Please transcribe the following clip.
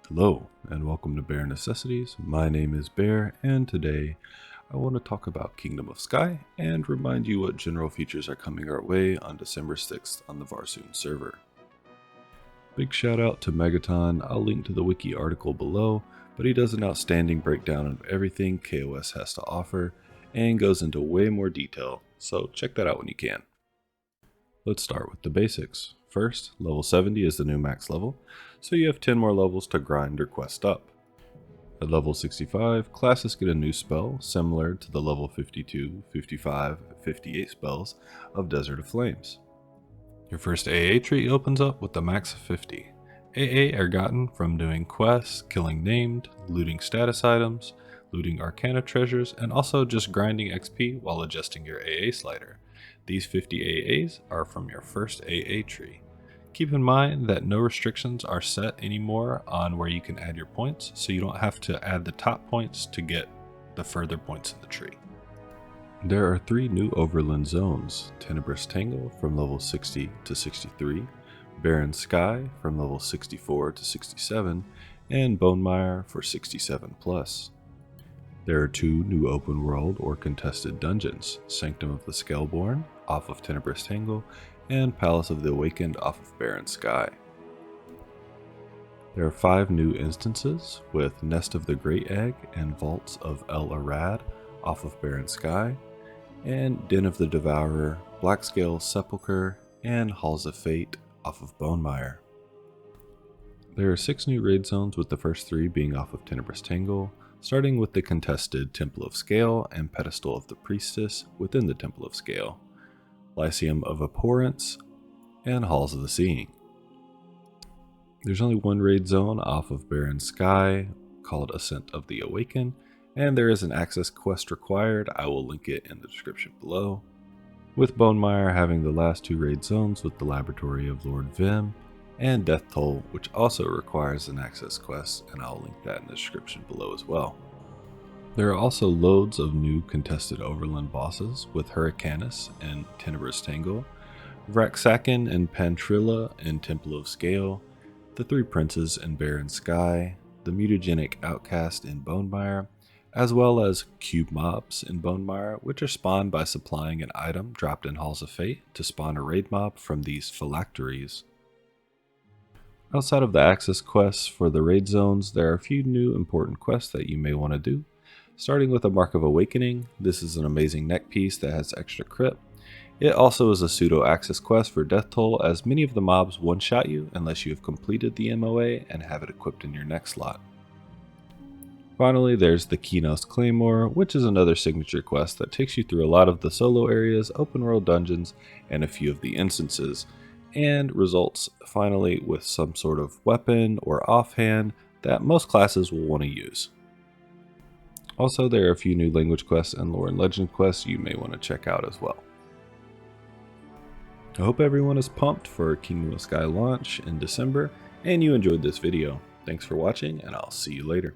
Hello and welcome to Bear Necessities. My name is Bear and today I want to talk about Kingdom of Sky and remind you what general features are coming our way on December 6th on the Varsoon server. Big shout out to Megaton. I'll link to the wiki article below, but he does an outstanding breakdown of everything KOS has to offer and goes into way more detail, so check that out when you can. Let's start with the basics. First, level 70 is the new max level, so you have 10 more levels to grind or quest up. At level 65, classes get a new spell similar to the level 52, 55, 58 spells of Desert of Flames. Your first AA tree opens up with the max of 50. AA are gotten from doing quests, killing named, looting status items, looting arcana treasures, and also just grinding XP while adjusting your AA slider. These 50 AAs are from your first AA tree. Keep in mind that no restrictions are set anymore on where you can add your points, so you don't have to add the top points to get the further points in the tree. There are 3 new overland zones: Tenebrous Tangle from level 60 to 63, Barren Sky from level 64 to 67, and Bonemire for 67 plus. There are 2 new open world or contested dungeons: Sanctum of the Scaleborn off of Tenebrous Tangle, and Palace of the Awakened off of Barren Sky. There are 5 new instances, with Nest of the Great Egg and Vaults of El Arad off of Barren Sky, and Den of the Devourer, Blackscale Sepulchre, and Halls of Fate off of Bonemire. There are 6 new raid zones, with the first 3 being off of Tenebrous Tangle, starting with the contested Temple of Scale and Pedestal of the Priestess within the Temple of Scale, Lyceum of Abhorrence, and Halls of the Seeing. There's only 1 raid zone off of Barren Sky called Ascent of the Awakened, and there is an access quest required. I will link it in the description below, with Bonemire having the last 2 raid zones with the Laboratory of Lord Vim and Deathtoll, which also requires an access quest, and I'll link that in the description below as well. There are also loads of new contested overland bosses, with Hurricanus and Tenebrous Tangle, Vraxakin and Pantrilla in Temple of Scale, the 3 Princes in Barren Sky, the Mutagenic Outcast in Bonemire, as well as cube mobs in Bonemire, which are spawned by supplying an item dropped in Halls of Fate to spawn a raid mob from these phylacteries. Outside of the access quests for the raid zones, there are a few new important quests that you may want to do. Starting with a Mark of Awakening, this is an amazing neck piece that has extra crit. It also is a pseudo access quest for Deathtoll, as many of the mobs one-shot you unless you have completed the MOA and have it equipped in your neck slot. Finally, there's the Kinos Claymore, which is another signature quest that takes you through a lot of the solo areas, open world dungeons, and a few of the instances, and results finally with some sort of weapon or offhand that most classes will want to use. Also, there are a few new language quests and lore and legend quests you may want to check out as well. I hope everyone is pumped for Kingdom of Sky launch in December, and you enjoyed this video. Thanks for watching, and I'll see you later.